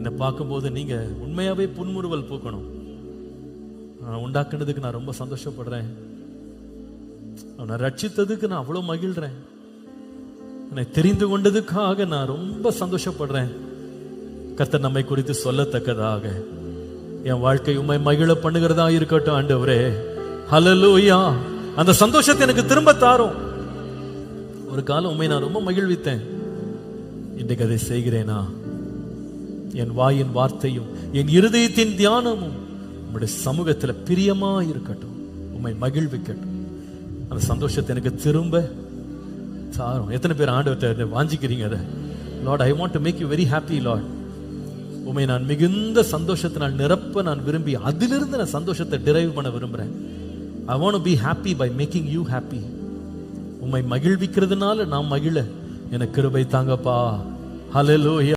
என்னை பார்க்கும்போது நீங்க உண்மையாவே புன்முறுவல் பூக்கணும். உண்டாக்குனதுக்கு நான் ரொம்ப சந்தோஷப்படுறேன். அவனை ரட்சித்ததுக்கு நான் அவ்வளவு மகிழ்றேன். என்னை தெரிந்து கொண்டதுக்காக நான் ரொம்ப சந்தோஷப்படுறேன். கர்த்தர் நம்மை குறித்து சொல்லத்தக்கதாக என் வாழ்க்கை உம்மை மகிழ பண்ணுகிறதா இருக்கட்டும் ஆண்டவரே. ஹல்லேலூயா. அந்த சந்தோஷத்தை எனக்கு திரும்ப தாரும். ஒரு காலம் உண்மை நான் ரொம்ப மகிழ்வித்தேன். இன்றைக்கு அதை செய்கிறேனா? என் வாயின் வார்த்தையும் என் இருதயத்தின் தியானமும் உம்முடைய சமூகத்தில் பிரியமா இருக்கட்டும், உம்மை மகிழ்விக்கட்டும். அந்த சந்தோஷத்தை எனக்கு திரும்ப தாரும். எத்தனை பேர் ஆண்டவர்கிட்ட வாஞ்சிக்கிறீங்க அதை? Lord, I want to make you very happy lord. உம்மை நான் மிகுந்த சந்தோஷத்தினால் நிரப்ப நான் விரும்பி அதிலிருந்து நான் சந்தோஷத்தை டிரைவ் பண்ண விரும்புறேன். I want to be happy by making you happy. உம்மை மகிழ்விக்கிறதுனால நான் மகிழ எனக்கு கிருபை தாங்கப்பா. ஹல்லேலூயா.